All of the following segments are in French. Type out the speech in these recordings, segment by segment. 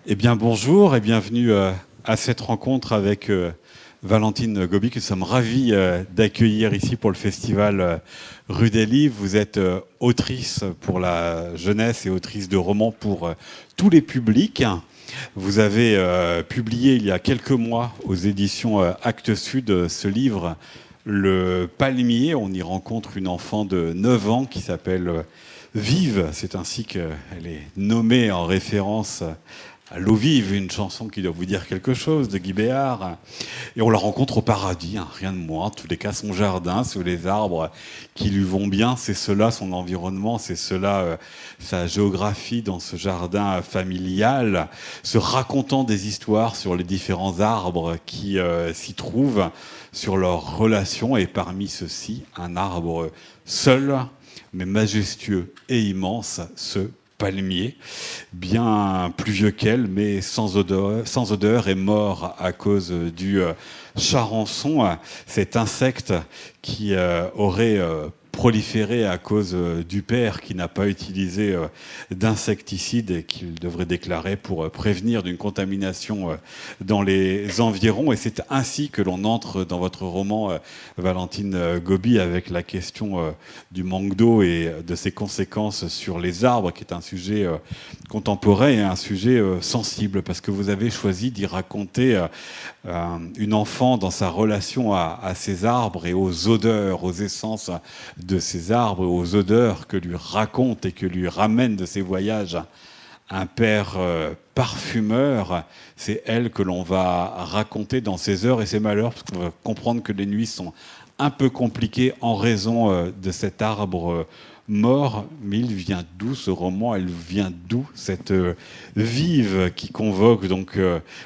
Eh bien, bonjour et bienvenue à cette rencontre avec Valentine Gobi, que nous sommes ravis d'accueillir ici pour le festival Rue des Livres. Vous êtes autrice pour la jeunesse et autrice de romans pour tous les publics. Vous avez publié il y a quelques mois aux éditions Actes Sud ce livre, Le Palmier. On y rencontre une enfant de 9 ans qui s'appelle Vive. C'est ainsi qu'elle est nommée en référence à L'eau vive, une chanson qui doit vous dire quelque chose, de Guy Béard. Et on la rencontre au paradis, hein, rien de moins. En tous les cas, son jardin, sous les arbres qui lui vont bien, c'est cela son environnement, c'est cela sa géographie dans ce jardin familial, se racontant des histoires sur les différents arbres qui s'y trouvent, sur leurs relations. Et parmi ceux-ci, un arbre seul, mais majestueux et immense, ce palmier, bien plus vieux qu'elle, mais sans odeur et mort à cause du charançon, cet insecte qui aurait proliféré à cause du père qui n'a pas utilisé d'insecticide et qu'il devrait déclarer pour prévenir d'une contamination dans les environs. Et c'est ainsi que l'on entre dans votre roman, Valentine Gobi, avec la question du manque d'eau et de ses conséquences sur les arbres, qui est un sujet contemporain et un sujet sensible, parce que vous avez choisi d'y raconter une enfant dans sa relation à ces arbres et aux odeurs, aux essences de ces arbres, aux odeurs que lui raconte et que lui ramène de ses voyages un père parfumeur. C'est elle que l'on va raconter dans ses heures et ses malheurs, parce qu'on va comprendre que les nuits sont un peu compliquées en raison de cet arbre mort. Mais il vient d'où ce roman? Elle vient d'où cette vive qui convoque donc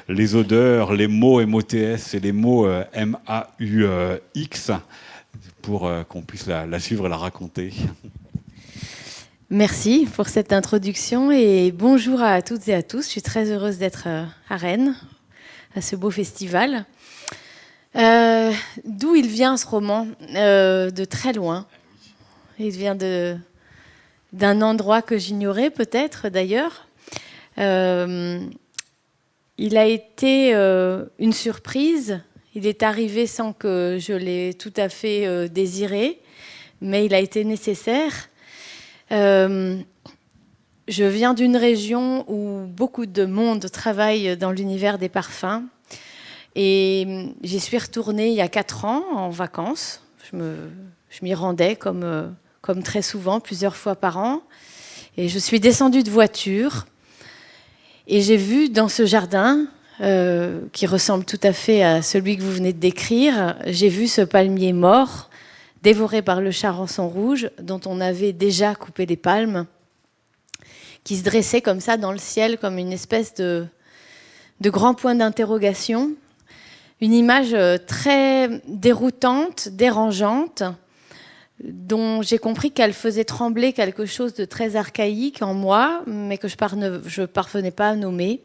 les odeurs, les mots MOTS et les mots MAUX, pour qu'on puisse la suivre et la raconter. Merci pour cette introduction et bonjour à toutes et à tous. Je suis très heureuse d'être à Rennes, à ce beau festival. D'où il vient ce roman? De très loin. Il vient d'un endroit que j'ignorais peut-être d'ailleurs. Il a été une surprise. Il est arrivé sans que je l'ai tout à fait désiré, mais il a été nécessaire. Je viens d'une région où beaucoup de monde travaille dans l'univers des parfums. Et j'y suis retournée il y a 4 ans en vacances. Je m'y rendais comme très souvent, plusieurs fois par an. Et je suis descendue de voiture. Et j'ai vu dans ce jardin, qui ressemble tout à fait à celui que vous venez de décrire, j'ai vu ce palmier mort, dévoré par le charançon rouge, dont on avait déjà coupé les palmes, qui se dressait comme ça dans le ciel, comme une espèce de grand point d'interrogation. Une image très déroutante, dérangeante, dont j'ai compris qu'elle faisait trembler quelque chose de très archaïque en moi, mais que je parvenais pas à nommer.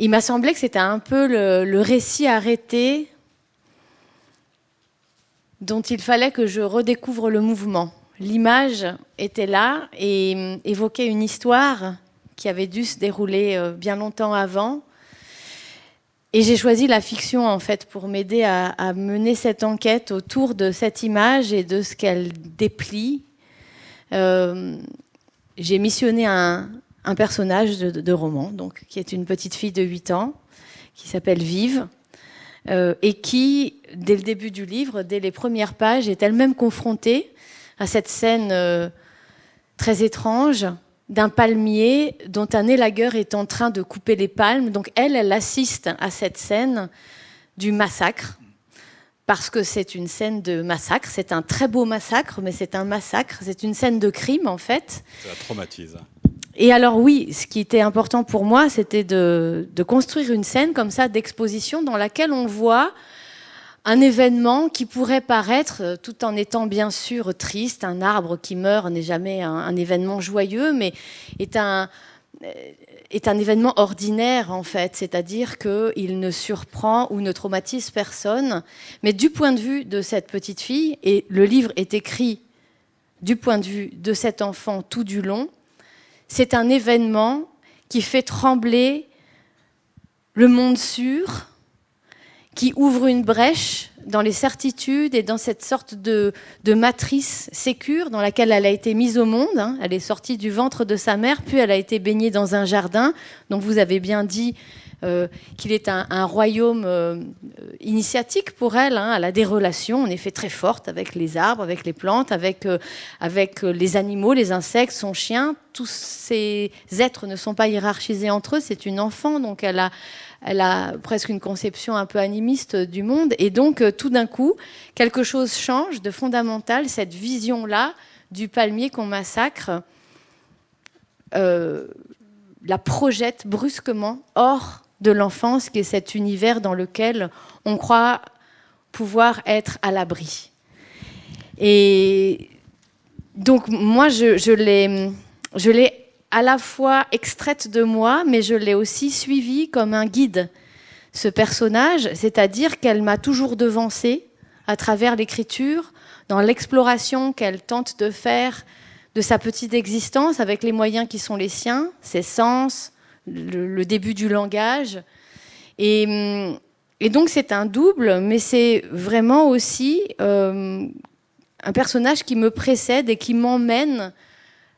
Il m'a semblé que c'était un peu le récit arrêté dont il fallait que je redécouvre le mouvement. L'image était là et évoquait une histoire qui avait dû se dérouler bien longtemps avant. Et j'ai choisi la fiction, en fait, pour m'aider à mener cette enquête autour de cette image et de ce qu'elle déplie. J'ai missionné un personnage de roman, donc, qui est une petite fille de 8 ans, qui s'appelle Vive, et qui, dès le début du livre, dès les premières pages, est elle-même confrontée à cette scène très étrange d'un palmier dont un élagueur est en train de couper les palmes. Donc elle assiste à cette scène du massacre, parce que c'est une scène de massacre. C'est un très beau massacre, mais c'est un massacre. C'est une scène de crime, en fait. Ça la traumatise. Et alors oui, ce qui était important pour moi, c'était de construire une scène comme ça d'exposition dans laquelle on voit un événement qui pourrait paraître, tout en étant bien sûr triste, un arbre qui meurt n'est jamais un événement joyeux, mais est un événement ordinaire en fait, c'est-à-dire qu'il ne surprend ou ne traumatise personne. Mais du point de vue de cette petite fille, et le livre est écrit du point de vue de cet enfant tout du long, c'est un événement qui fait trembler le monde sûr, qui ouvre une brèche dans les certitudes et dans cette sorte de matrice sécure dans laquelle elle a été mise au monde. Hein. Elle est sortie du ventre de sa mère, puis elle a été baignée dans un jardin. Donc vous avez bien dit qu'il est un royaume initiatique pour elle. Hein. Elle a des relations, en effet, très fortes avec les arbres, avec les plantes, avec les animaux, les insectes, son chien. Tous ces êtres ne sont pas hiérarchisés entre eux. C'est une enfant, donc elle a presque une conception un peu animiste du monde. Et donc, tout d'un coup, quelque chose change de fondamental. Cette vision-là du palmier qu'on massacre la projette brusquement hors de l'enfance, qui est cet univers dans lequel on croit pouvoir être à l'abri. Et donc, moi, je l'ai à la fois extraite de moi, mais je l'ai aussi suivie comme un guide, ce personnage, c'est-à-dire qu'elle m'a toujours devancée à travers l'écriture, dans l'exploration qu'elle tente de faire de sa petite existence, avec les moyens qui sont les siens, ses sens, le début du langage. Et donc c'est un double, mais c'est vraiment aussi un personnage qui me précède et qui m'emmène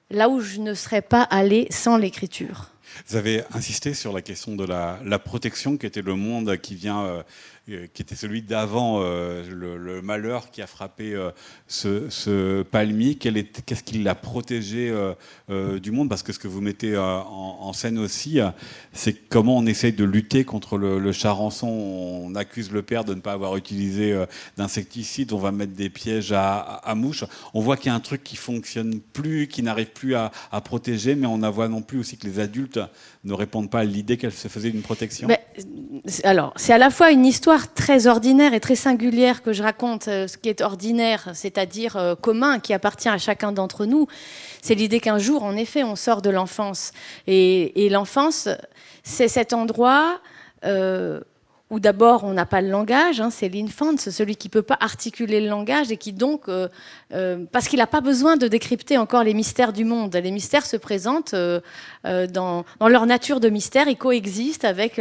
là où je ne serais pas allée sans l'écriture. Vous avez insisté sur la question de la protection, qui était le monde qui était celui d'avant le malheur qui a frappé ce palmier. Qu'est-ce qui l'a protégé du monde? Parce que ce que vous mettez en scène aussi, c'est comment on essaye de lutter contre le charançon. On accuse le père de ne pas avoir utilisé d'insecticides, on va mettre des pièges à mouches. On voit qu'il y a un truc qui fonctionne plus, qui n'arrive plus à protéger, mais on voit non plus aussi que les adultes ne répondent pas à l'idée qu'elle se faisait d'une protection. Alors, c'est à la fois une histoire très ordinaire et très singulière que je raconte. Ce qui est ordinaire, c'est-à-dire commun, qui appartient à chacun d'entre nous, c'est l'idée qu'un jour, en effet, on sort de l'enfance. Et l'enfance, c'est cet endroit où d'abord on n'a pas le langage, hein, c'est l'infant, c'est celui qui ne peut pas articuler le langage et qui donc, parce qu'il n'a pas besoin de décrypter encore les mystères du monde. Les mystères se présentent dans leur nature de mystère, ils coexistent avec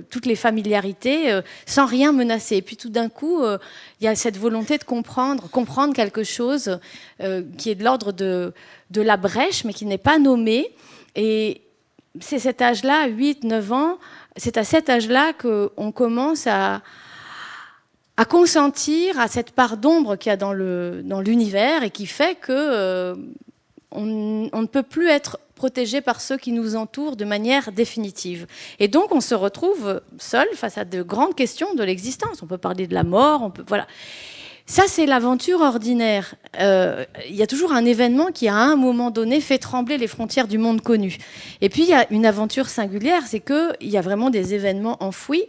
toutes les familiarités sans rien menacer. Et puis tout d'un coup, il y a cette volonté de comprendre quelque chose qui est de l'ordre de la brèche, mais qui n'est pas nommé. Et c'est cet âge-là, 8, 9 ans, c'est à cet âge-là qu'on commence à consentir à cette part d'ombre qu'il y a dans l'univers et qui fait que on ne peut plus être protégé par ceux qui nous entourent de manière définitive. Et donc, on se retrouve seul face à de grandes questions de l'existence. On peut parler de la mort, voilà. Ça, c'est l'aventure ordinaire. Il y a toujours un événement qui, à un moment donné, fait trembler les frontières du monde connu. Et puis, il y a une aventure singulière, c'est qu'il y a vraiment des événements enfouis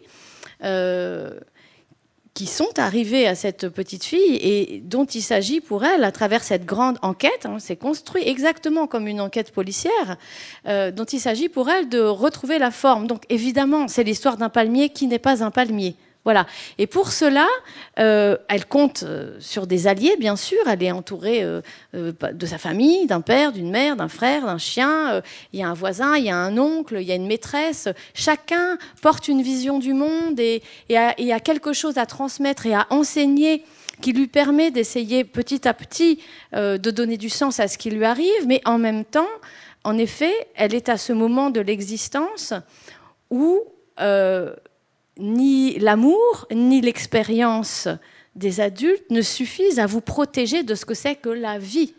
qui sont arrivés à cette petite fille et dont il s'agit pour elle, à travers cette grande enquête, hein, c'est construit exactement comme une enquête policière, dont il s'agit pour elle de retrouver la forme. Donc, évidemment, c'est l'histoire d'un palmier qui n'est pas un palmier. Voilà. Et pour cela, elle compte sur des alliés, bien sûr. Elle est entourée de sa famille, d'un père, d'une mère, d'un frère, d'un chien. Il y a un voisin, il y a un oncle, il y a une maîtresse. Chacun porte une vision du monde et a quelque chose à transmettre et à enseigner qui lui permet d'essayer petit à petit de donner du sens à ce qui lui arrive. Mais en même temps, en effet, elle est à ce moment de l'existence où ni l'amour, ni l'expérience des adultes ne suffisent à vous protéger de ce que c'est que la vie.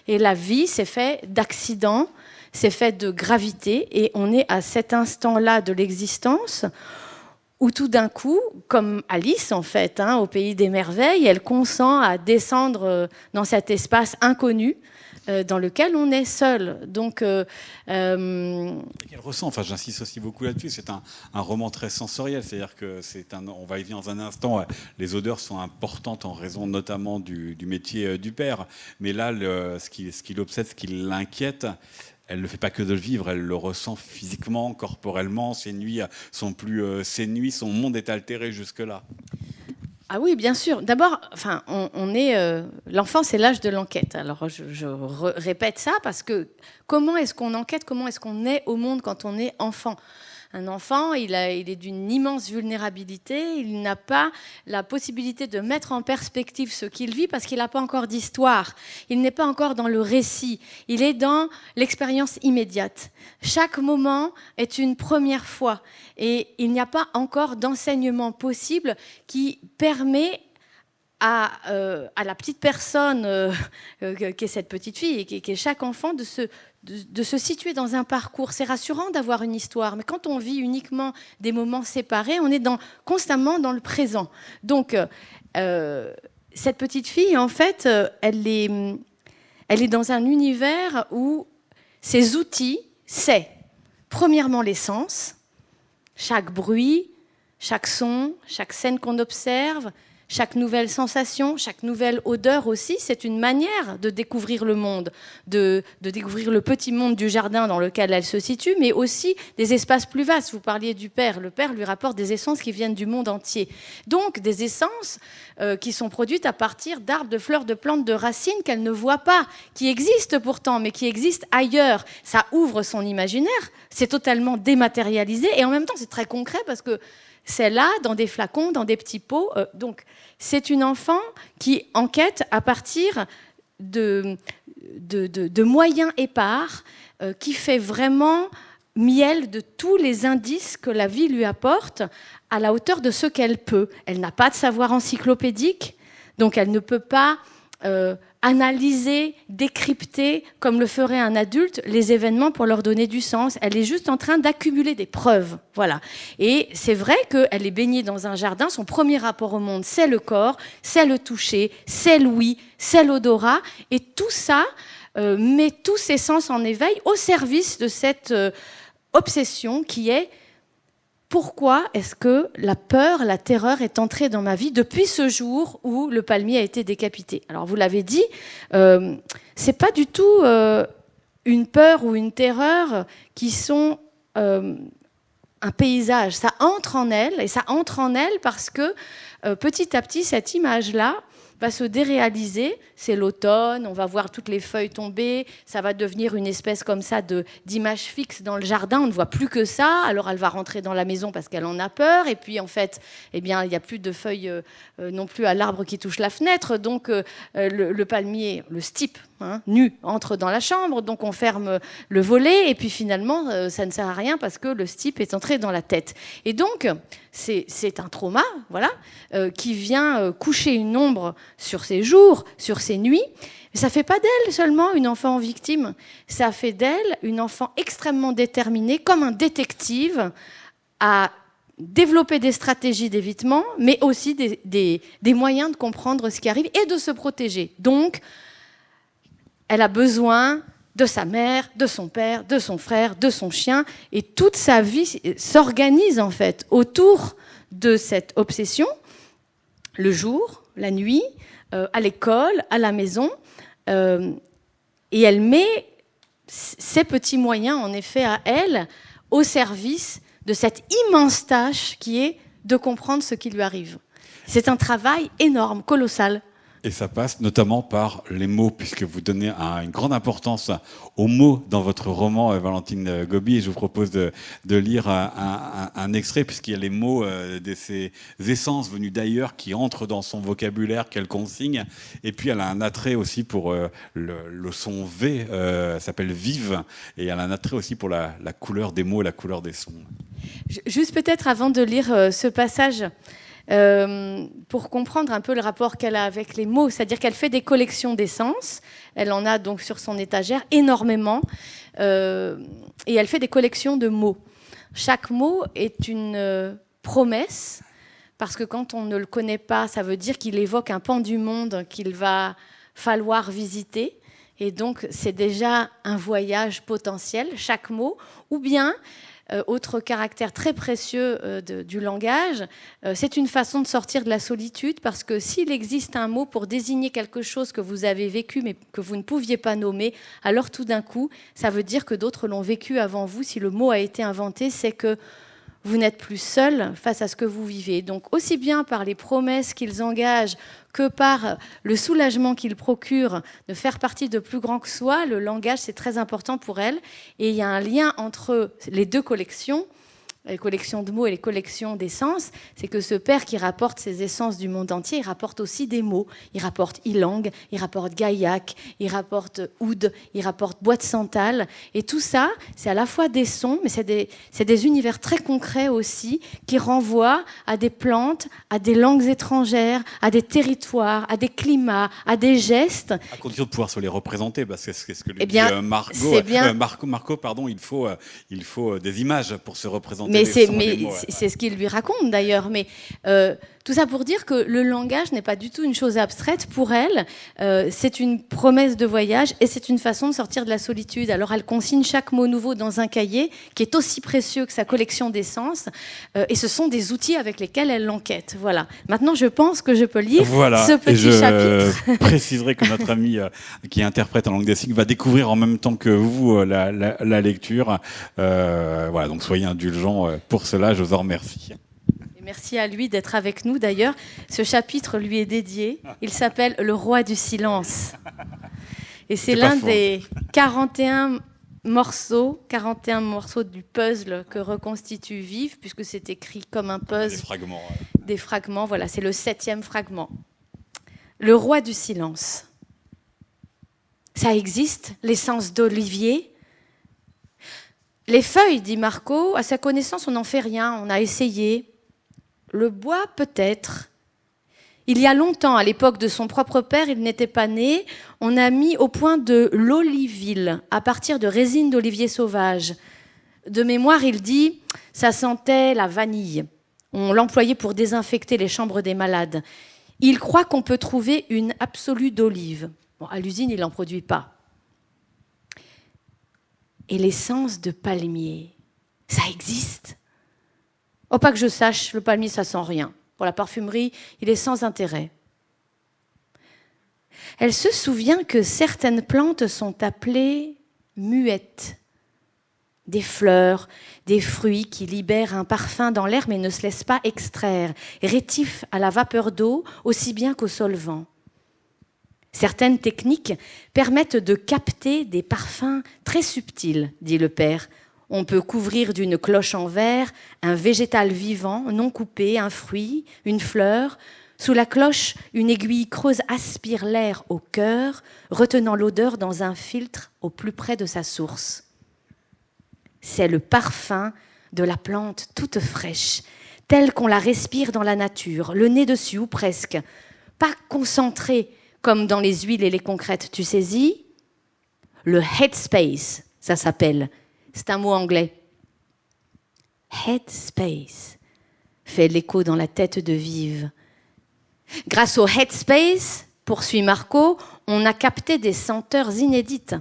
Et la vie, c'est fait d'accidents, c'est fait de gravité, et on est à cet instant-là de l'existence où tout d'un coup, comme Alice en fait, hein, au pays des merveilles, elle consent à descendre dans cet espace inconnu dans lequel on est seul. Donc, qu'elle ressent, enfin j'insiste aussi beaucoup là-dessus, c'est un roman très sensoriel, c'est-à-dire que on va y venir dans un instant, les odeurs sont importantes en raison notamment du métier du père, mais là, ce qui l'obsède, ce qui l'inquiète, elle ne fait pas que de le vivre, elle le ressent physiquement, corporellement, ses nuits sont plus ses nuits, son monde est altéré jusque-là. Ah oui, bien sûr. D'abord, enfin, l'enfant, c'est l'âge de l'enquête. Alors, je répète ça parce que comment est-ce qu'on enquête, comment est-ce qu'on est au monde quand on est enfant ? Un enfant, il est d'une immense vulnérabilité, il n'a pas la possibilité de mettre en perspective ce qu'il vit parce qu'il n'a pas encore d'histoire, il n'est pas encore dans le récit, il est dans l'expérience immédiate. Chaque moment est une première fois et il n'y a pas encore d'enseignement possible qui permet à la petite personne qui est cette petite fille et qui est chaque enfant de se situer dans un parcours. C'est rassurant d'avoir une histoire, mais quand on vit uniquement des moments séparés, on est constamment dans le présent. Donc, cette petite fille, en fait, elle est dans un univers où ses outils, c'est premièrement les sens, chaque bruit, chaque son, chaque scène qu'on observe, chaque nouvelle sensation, chaque nouvelle odeur aussi, c'est une manière de découvrir le monde, de découvrir le petit monde du jardin dans lequel elle se situe, mais aussi des espaces plus vastes. Vous parliez du père. Le père lui rapporte des essences qui viennent du monde entier. Donc, des essences qui sont produites à partir d'arbres, de fleurs, de plantes, de racines qu'elle ne voit pas, qui existent pourtant, mais qui existent ailleurs. Ça ouvre son imaginaire, c'est totalement dématérialisé, et en même temps, c'est très concret parce que c'est là, dans des flacons, dans des petits pots. Donc, c'est une enfant qui enquête à partir de moyens épars, qui fait vraiment miel de tous les indices que la vie lui apporte à la hauteur de ce qu'elle peut. Elle n'a pas de savoir encyclopédique, donc elle ne peut pas analyser, décrypter, comme le ferait un adulte, les événements pour leur donner du sens. Elle est juste en train d'accumuler des preuves. Voilà. Et c'est vrai qu'elle est baignée dans un jardin. Son premier rapport au monde, c'est le corps, c'est le toucher, c'est l'ouïe, c'est l'odorat. Et tout ça met tous ses sens en éveil au service de cette obsession qui est: pourquoi est-ce que la peur, la terreur est entrée dans ma vie depuis ce jour où le palmier a été décapité ? Alors, vous l'avez dit, c'est pas du tout une peur ou une terreur qui sont un paysage. Ça entre en elle, et ça entre en elle parce que petit à petit, cette image-là va se déréaliser. C'est l'automne, on va voir toutes les feuilles tomber, ça va devenir une espèce comme ça d'image fixe dans le jardin, on ne voit plus que ça, alors elle va rentrer dans la maison parce qu'elle en a peur, et puis en fait, eh bien, il n'y a plus de feuilles non plus à l'arbre qui touche la fenêtre, donc le palmier, le stipe, nu, entre dans la chambre, donc on ferme le volet, et puis finalement, ça ne sert à rien parce que le stipe est entré dans la tête. Et donc, c'est un trauma, voilà, qui vient coucher une ombre sur ses jours, sur ses nuits. Mais ça ne fait pas d'elle seulement une enfant victime, ça fait d'elle une enfant extrêmement déterminée, comme un détective, à développer des stratégies d'évitement, mais aussi des moyens de comprendre ce qui arrive et de se protéger. Donc, elle a besoin de sa mère, de son père, de son frère, de son chien, et toute sa vie s'organise en fait autour de cette obsession, le jour, la nuit, à l'école, à la maison, et elle met ces petits moyens en effet à elle au service de cette immense tâche qui est de comprendre ce qui lui arrive. C'est un travail énorme, colossal. Et ça passe notamment par les mots, puisque vous donnez une grande importance aux mots dans votre roman, Valentine Gobi. Et je vous propose de lire un extrait, puisqu'il y a les mots de ces essences venues d'ailleurs qui entrent dans son vocabulaire, qu'elle consigne. Et puis elle a un attrait aussi pour le son V, ça s'appelle Vive. Et elle a un attrait aussi pour la couleur des mots et la couleur des sons. Juste peut-être avant de lire ce passage, pour comprendre un peu le rapport qu'elle a avec les mots, c'est-à-dire qu'elle fait des collections d'essences, elle en a donc sur son étagère énormément, et elle fait des collections de mots. Chaque mot est une promesse, parce que quand on ne le connaît pas, ça veut dire qu'il évoque un pan du monde qu'il va falloir visiter, et donc c'est déjà un voyage potentiel, chaque mot, ou bien autre caractère très précieux du langage, c'est une façon de sortir de la solitude, parce que s'il existe un mot pour désigner quelque chose que vous avez vécu mais que vous ne pouviez pas nommer, alors tout d'un coup, ça veut dire que d'autres l'ont vécu avant vous. Si le mot a été inventé, c'est que vous n'êtes plus seul face à ce que vous vivez. Donc aussi bien par les promesses qu'ils engagent que par le soulagement qu'ils procurent de faire partie de plus grand que soi, le langage, c'est très important pour elles. Et il y a un lien entre les deux collections, les collections de mots et les collections d'essences, c'est que ce père qui rapporte ces essences du monde entier, il rapporte aussi des mots. Il rapporte Ilang, il rapporte Gaillac, il rapporte oud, il rapporte bois de santal. Et tout ça, c'est à la fois des sons, mais c'est des univers très concrets aussi, qui renvoient à des plantes, à des langues étrangères, à des territoires, à des climats, à des gestes. À condition de pouvoir se les représenter, parce que c'est ce que lui Eh bien, dit Marco, pardon, il faut des images pour se représenter. Mais c'est ce qu'il lui raconte d'ailleurs. Mais tout ça pour dire que le langage n'est pas du tout une chose abstraite. Pour elle, c'est une promesse de voyage et c'est une façon de sortir de la solitude. Alors elle consigne chaque mot nouveau dans un cahier qui est aussi précieux que sa collection d'essences. Et ce sont des outils avec lesquels elle l'enquête. Voilà. Maintenant, je pense que je peux lire ce petit chapitre. Je préciserai que notre ami qui interprète en langue des signes va découvrir en même temps que vous la lecture. Voilà, donc soyez indulgents pour cela, je vous en remercie. Et merci à lui d'être avec nous d'ailleurs. Ce chapitre lui est dédié. Il s'appelle « Le roi du silence ». Et c'est l'un des 41 morceaux du puzzle que reconstitue Vive, puisque c'est écrit comme un puzzle. Des fragments, voilà, c'est le 7e fragment. Le roi du silence. Ça existe, l'essence d'olivier. Les feuilles, dit Marco, à sa connaissance, on n'en fait rien, on a essayé. Le bois, peut-être. Il y a longtemps, à l'époque de son propre père, il n'était pas né, on a mis au point de l'oliville, à partir de résine d'olivier sauvage. De mémoire, il dit, ça sentait la vanille. On l'employait pour désinfecter les chambres des malades. Il croit qu'on peut trouver une absolue d'olive. Bon, à l'usine, il n'en produit pas. Et l'essence de palmier, ça existe? Oh, pas que je sache, le palmier, ça sent rien. Pour la parfumerie, il est sans intérêt. Elle se souvient que certaines plantes sont appelées muettes. Des fleurs, des fruits qui libèrent un parfum dans l'air mais ne se laissent pas extraire, rétifs à la vapeur d'eau aussi bien qu'au solvant. Certaines techniques permettent de capter des parfums très subtils, dit le père. On peut couvrir d'une cloche en verre un végétal vivant, non coupé, un fruit, une fleur. Sous la cloche, une aiguille creuse aspire l'air au cœur, retenant l'odeur dans un filtre au plus près de sa source. C'est le parfum de la plante toute fraîche, telle qu'on la respire dans la nature, le nez dessus ou presque, pas concentré comme dans les huiles et les concrètes, tu saisis? Le headspace, ça s'appelle. C'est un mot anglais. Headspace fait l'écho dans la tête de Vive. Grâce au headspace, poursuit Marco, on a capté des senteurs inédites.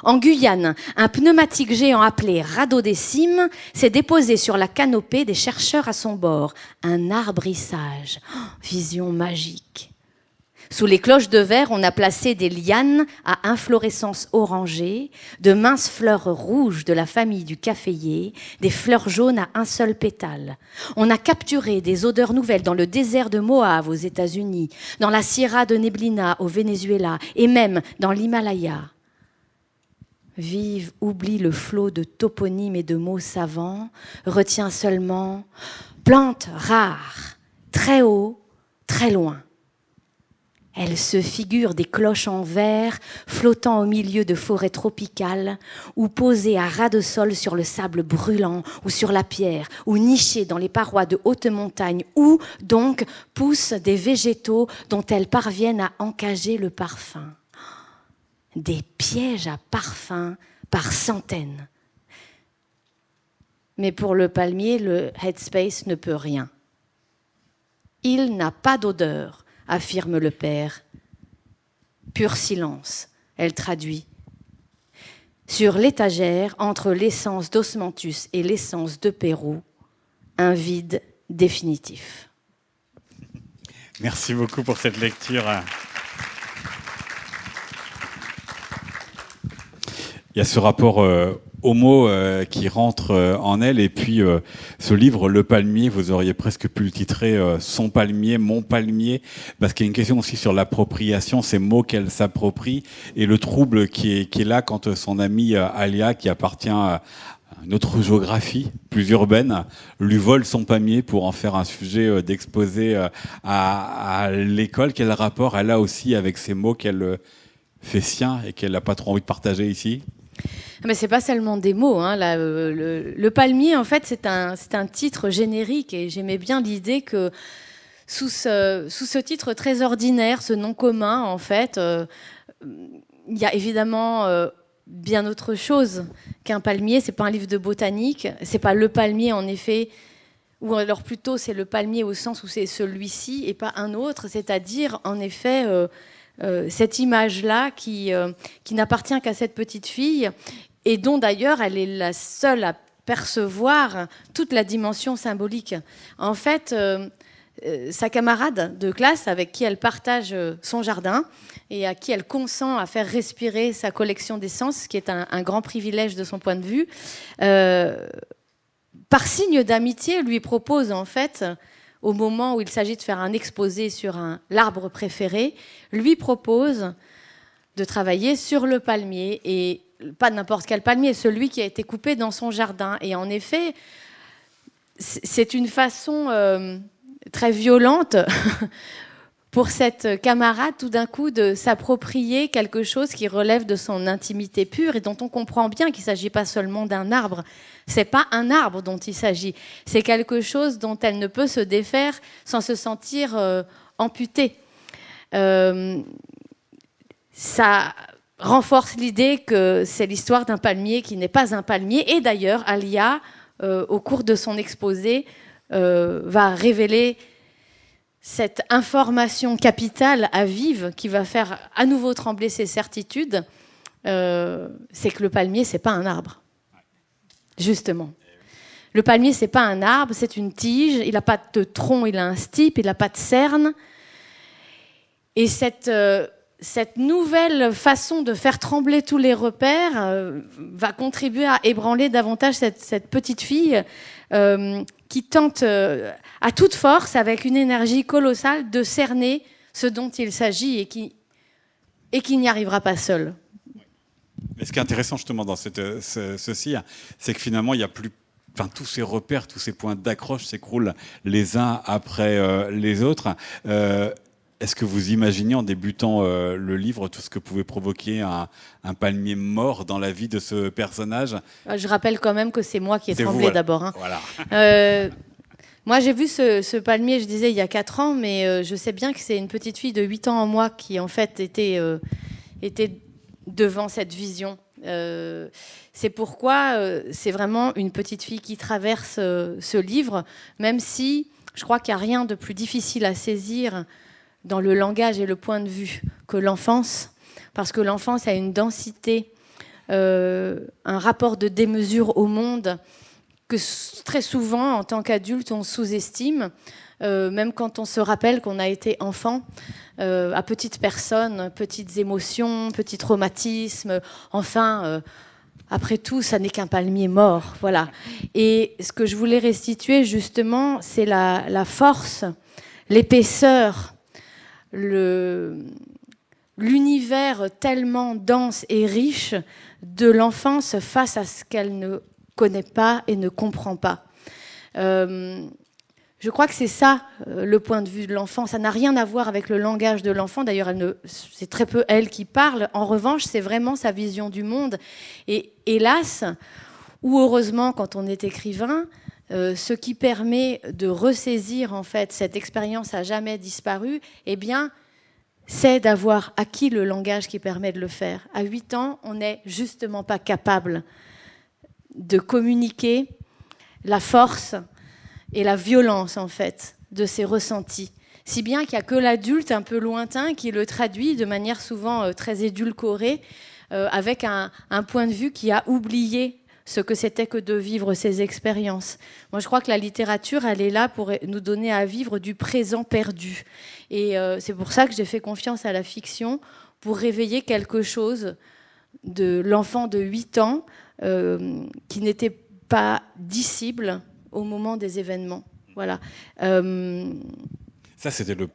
En Guyane, un pneumatique géant appelé radeau des cimes s'est déposé sur la canopée des chercheurs à son bord. Un arbrissage. Oh, vision magique. Sous les cloches de verre, on a placé des lianes à inflorescence orangée, de minces fleurs rouges de la famille du caféier, des fleurs jaunes à un seul pétale. On a capturé des odeurs nouvelles dans le désert de Mojave aux États-Unis, dans la Sierra de Neblina au Venezuela et même dans l'Himalaya. Vive oublie le flot de toponymes et de mots savants, retient seulement plantes rares, très haut, très loin. Elle se figure des cloches en verre flottant au milieu de forêts tropicales ou posées à ras de sol sur le sable brûlant ou sur la pierre ou nichées dans les parois de hautes montagnes où donc poussent des végétaux dont elles parviennent à encager le parfum. Des pièges à parfum par centaines. Mais pour le palmier, le headspace ne peut rien. Il n'a pas d'odeur, affirme le père. Pur silence, elle traduit. Sur l'étagère, entre l'essence d'osmanthus et l'essence de Pérou, un vide définitif. Merci beaucoup pour cette lecture. Il y a ce rapport mots qui rentrent en elle. Et puis, ce livre, Le Palmier, vous auriez presque pu le titrer Son palmier, mon palmier, parce qu'il y a une question aussi sur l'appropriation, ces mots qu'elle s'approprie, et le trouble qui est là quand son amie Alia, qui appartient à une autre géographie plus urbaine, lui vole son palmier pour en faire un sujet d'exposé à l'école. Quel rapport elle a aussi avec ces mots qu'elle fait sien et qu'elle n'a pas trop envie de partager ici? Mais c'est pas seulement des mots. Hein, là, le palmier, en fait, c'est un titre générique, et j'aimais bien l'idée que sous ce titre très ordinaire, ce nom commun, en fait, il y a évidemment bien autre chose qu'un palmier. C'est pas un livre de botanique, c'est pas le palmier en effet, ou alors plutôt c'est le palmier au sens où c'est celui-ci et pas un autre, c'est-à-dire en effet cette image-là qui n'appartient qu'à cette petite fille, et dont d'ailleurs elle est la seule à percevoir toute la dimension symbolique. En fait, sa camarade de classe avec qui elle partage son jardin et à qui elle consent à faire respirer sa collection d'essence, ce qui est un grand privilège de son point de vue, par signe d'amitié, lui propose en fait, au moment où il s'agit de faire un exposé sur l'arbre préféré, lui propose de travailler sur le palmier, et pas n'importe quel palmier, celui qui a été coupé dans son jardin. Et en effet, c'est une façon très violente pour cette camarade tout d'un coup de s'approprier quelque chose qui relève de son intimité pure et dont on comprend bien qu'il ne s'agit pas seulement d'un arbre. C'est pas un arbre dont il s'agit, c'est quelque chose dont elle ne peut se défaire sans se sentir amputée. Ça renforce l'idée que c'est l'histoire d'un palmier qui n'est pas un palmier. Et d'ailleurs, Alia, au cours de son exposé, va révéler cette information capitale à Vive qui va faire à nouveau trembler ses certitudes, c'est que le palmier, c'est pas un arbre. Justement. Le palmier, c'est pas un arbre, c'est une tige. Il n'a pas de tronc, il a un stipe, il n'a pas de cerne. Et cette nouvelle façon de faire trembler tous les repères va contribuer à ébranler davantage cette petite fille qui tente à toute force, avec une énergie colossale, de cerner ce dont il s'agit et qui n'y arrivera pas seule. Mais ce qui est intéressant justement dans ceci, c'est que finalement, il n'y a plus... Enfin, tous ces repères, tous ces points d'accroche s'écroulent les uns après les autres. Est-ce que vous imaginez, en débutant le livre, tout ce que pouvait provoquer un palmier mort dans la vie de ce personnage? Je rappelle quand même que c'est moi qui ai tremblé d'abord. Hein. Voilà. Moi, j'ai vu ce palmier, je disais, il y a 4 ans, mais je sais bien que c'est une petite fille de 8 ans en moi qui, en fait, était devant cette vision. C'est pourquoi c'est vraiment une petite fille qui traverse ce livre, même si je crois qu'il n'y a rien de plus difficile à saisir dans le langage et le point de vue que l'enfance, parce que l'enfance a une densité, un rapport de démesure au monde que très souvent, en tant qu'adulte, on sous-estime, même quand on se rappelle qu'on a été enfant, à petite personne, petites émotions, petits traumatismes, enfin... après tout, ça n'est qu'un palmier mort, voilà. Et ce que je voulais restituer, justement, c'est la force, l'épaisseur, l'univers tellement dense et riche de l'enfance face à ce qu'elle ne connaît pas et ne comprend pas. Je crois que c'est ça le point de vue de l'enfant. Ça n'a rien à voir avec le langage de l'enfant. D'ailleurs, c'est très peu elle qui parle. En revanche, c'est vraiment sa vision du monde. Et hélas, ou heureusement quand on est écrivain, ce qui permet de ressaisir en fait cette expérience à jamais disparue, eh bien, c'est d'avoir acquis le langage qui permet de le faire. À 8 ans, on n'est justement pas capable de communiquer la force et la violence, en fait, de ses ressentis. Si bien qu'il n'y a que l'adulte un peu lointain qui le traduit de manière souvent très édulcorée, avec un point de vue qui a oublié ce que c'était que de vivre ces expériences. Moi, je crois que la littérature, elle est là pour nous donner à vivre du présent perdu. Et c'est pour ça que j'ai fait confiance à la fiction, pour réveiller quelque chose de l'enfant de 8 ans qui n'était pas dissible au moment des événements. Voilà. Ça, c'était le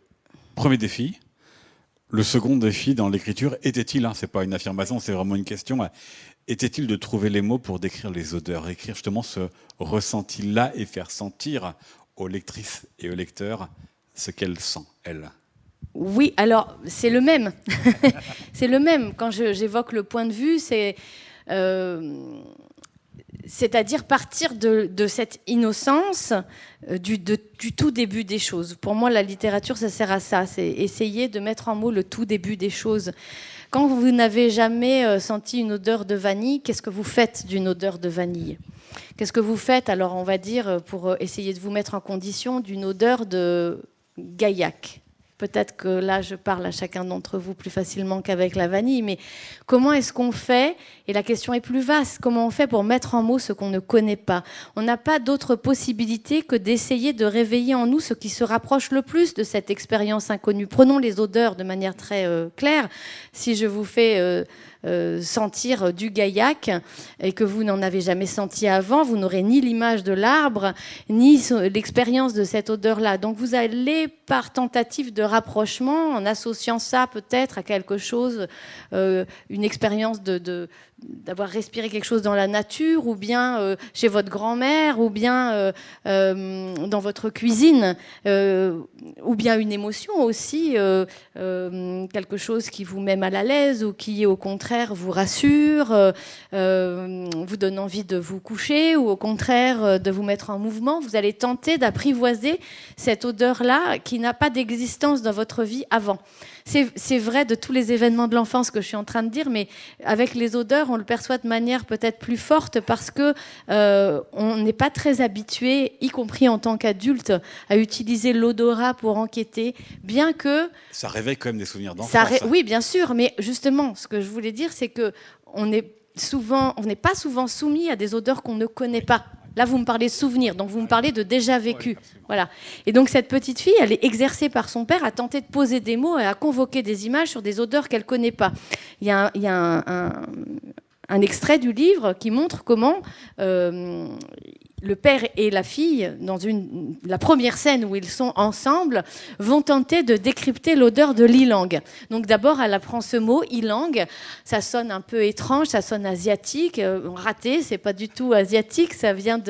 premier défi. Le second défi dans l'écriture, était-il, c'est pas une affirmation, c'est vraiment une question, était-il de trouver les mots pour décrire les odeurs, écrire justement ce ressenti-là et faire sentir aux lectrices et aux lecteurs ce qu'elle sent, elle? Oui, alors c'est le même. C'est le même. Quand j'évoque le point de vue, c'est-à-dire partir de cette innocence du tout début des choses. Pour moi, la littérature, ça sert à ça. C'est essayer de mettre en mots le tout début des choses. Quand vous n'avez jamais senti une odeur de vanille, qu'est-ce que vous faites d'une odeur de vanille ? Qu'est-ce que vous faites, alors on va dire, pour essayer de vous mettre en condition d'une odeur de gaillac ? Peut-être que là, je parle à chacun d'entre vous plus facilement qu'avec la vanille, mais comment est-ce qu'on fait ? Et la question est plus vaste. Comment on fait pour mettre en mots ce qu'on ne connaît pas ? On n'a pas d'autre possibilité que d'essayer de réveiller en nous ce qui se rapproche le plus de cette expérience inconnue. Prenons les odeurs de manière très claire. Si je vous fais sentir du gaillac et que vous n'en avez jamais senti avant, vous n'aurez ni l'image de l'arbre, ni l'expérience de cette odeur-là. Donc vous allez, par tentative de rapprochement, en associant ça peut-être à quelque chose, une expérience d'avoir respiré quelque chose dans la nature, ou bien chez votre grand-mère, ou bien dans votre cuisine, ou bien une émotion aussi, quelque chose qui vous met mal à l'aise, ou qui au contraire vous rassure, vous donne envie de vous coucher, ou au contraire de vous mettre en mouvement. Vous allez tenter d'apprivoiser cette odeur-là qui n'a pas d'existence dans votre vie avant. C'est vrai de tous les événements de l'enfance que je suis en train de dire, mais avec les odeurs, on le perçoit de manière peut-être plus forte parce que on n'est pas très habitué, y compris en tant qu'adulte, à utiliser l'odorat pour enquêter, bien que... Ça réveille quand même des souvenirs d'enfance. Oui, bien sûr, mais justement, ce que je voulais dire, c'est qu'on n'est pas souvent soumis à des odeurs qu'on ne connaît pas. Là, vous me parlez de souvenirs, donc vous me parlez de déjà vécu. Voilà. Et donc, cette petite fille, elle est exercée par son père à tenter de poser des mots et à convoquer des images sur des odeurs qu'elle ne connaît pas. Il y a un extrait du livre qui montre comment le père et la fille, dans la première scène où ils sont ensemble, vont tenter de décrypter l'odeur de l'ilang. Donc d'abord, elle apprend ce mot, ilang. Ça sonne un peu étrange, ça sonne asiatique. Raté, c'est pas du tout asiatique. Ça vient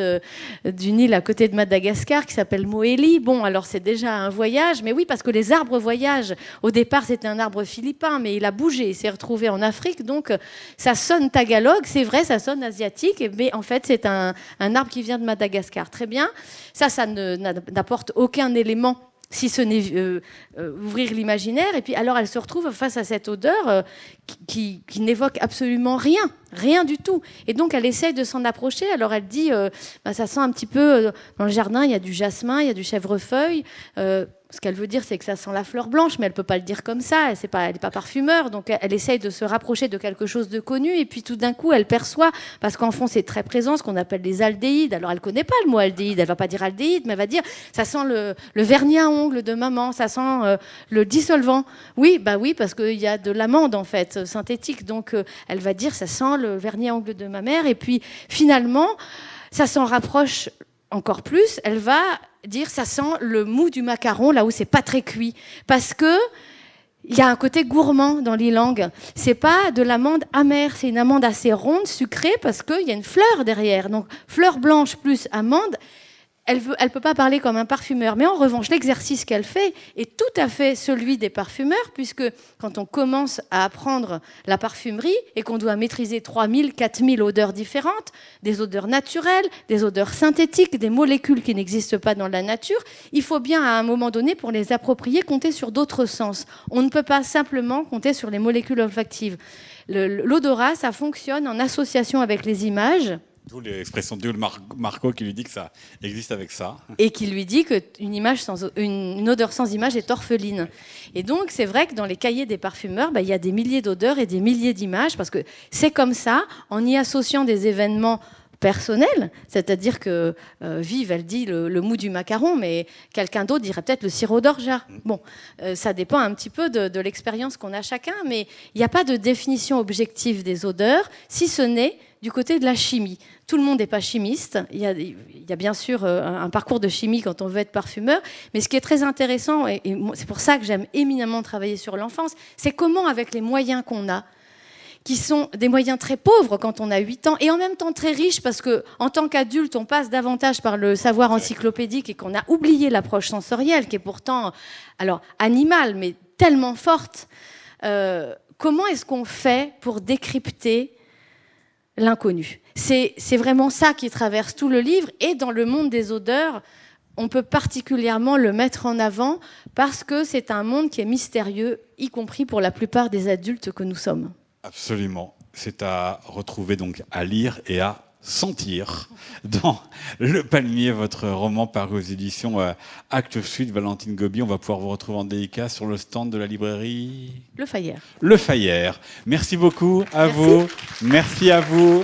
d'une île à côté de Madagascar qui s'appelle Moélie. Bon, alors c'est déjà un voyage. Mais oui, parce que les arbres voyagent. Au départ, c'était un arbre philippin, mais il a bougé. Il s'est retrouvé en Afrique. Donc ça sonne tagalog. C'est vrai, ça sonne asiatique. Mais en fait, c'est un arbre qui vient de Madagascar. Très bien. Ça n'apporte aucun élément si ce n'est ouvrir l'imaginaire. Et puis alors elle se retrouve face à cette odeur qui n'évoque absolument rien du tout. Et donc elle essaye de s'en approcher. Alors elle dit, ça sent un petit peu, dans le jardin il y a du jasmin, il y a du chèvrefeuille. Ce qu'elle veut dire, c'est que ça sent la fleur blanche, mais elle ne peut pas le dire comme ça. Elle n'est pas parfumeur, donc elle essaye de se rapprocher de quelque chose de connu. Et puis tout d'un coup, elle perçoit, parce qu'en fond, c'est très présent, ce qu'on appelle les aldéhydes. Alors elle ne connaît pas le mot aldéhyde, elle ne va pas dire aldéhyde, mais elle va dire, ça sent le vernis à ongles de maman, ça sent le dissolvant. Oui, parce qu'il y a de l'amande, en fait, synthétique. Donc elle va dire, ça sent le vernis à ongles de ma mère. Et puis finalement, ça s'en rapproche encore plus. Elle va dire ça sent le mou du macaron là où c'est pas très cuit, parce que il y a un côté gourmand dans l'ilang. C'est pas de l'amande amère, c'est une amande assez ronde, sucrée, parce qu'il y a une fleur derrière. Donc fleur blanche plus amande. Elle peut pas parler comme un parfumeur. Mais en revanche, l'exercice qu'elle fait est tout à fait celui des parfumeurs, puisque quand on commence à apprendre la parfumerie et qu'on doit maîtriser 3000, 4000 odeurs différentes, des odeurs naturelles, des odeurs synthétiques, des molécules qui n'existent pas dans la nature, il faut bien, à un moment donné, pour les approprier, compter sur d'autres sens. On ne peut pas simplement compter sur les molécules olfactives. L'odorat, ça fonctionne en association avec les images. D'où l'expression de Marco qui lui dit que ça existe avec ça. Et qui lui dit qu'une odeur sans image est orpheline. Et donc, c'est vrai que dans les cahiers des parfumeurs, il y a des milliers d'odeurs et des milliers d'images, parce que c'est comme ça, en y associant des événements personnel, c'est-à-dire que Vive, elle dit le mou du macaron, mais quelqu'un d'autre dirait peut-être le sirop d'orge. Bon, ça dépend un petit peu de l'expérience qu'on a chacun, mais il n'y a pas de définition objective des odeurs, si ce n'est du côté de la chimie. Tout le monde n'est pas chimiste. Il y a bien sûr un parcours de chimie quand on veut être parfumeur, mais ce qui est très intéressant, et c'est pour ça que j'aime éminemment travailler sur l'enfance, c'est comment, avec les moyens qu'on a, qui sont des moyens très pauvres quand on a 8 ans, et en même temps très riches, parce qu'en tant qu'adulte, on passe davantage par le savoir encyclopédique et qu'on a oublié l'approche sensorielle, qui est pourtant alors animale, mais tellement forte. Comment est-ce qu'on fait pour décrypter l'inconnu? C'est vraiment ça qui traverse tout le livre, et dans le monde des odeurs, on peut particulièrement le mettre en avant, parce que c'est un monde qui est mystérieux, y compris pour la plupart des adultes que nous sommes. Absolument. C'est à retrouver, donc à lire et à sentir dans Le Palmier, votre roman paru aux éditions Actes Sud. Valentine Gobi, on va pouvoir vous retrouver en dédicace sur le stand de la librairie Le Fayère. Le Fayère. Merci beaucoup à vous. Merci à vous.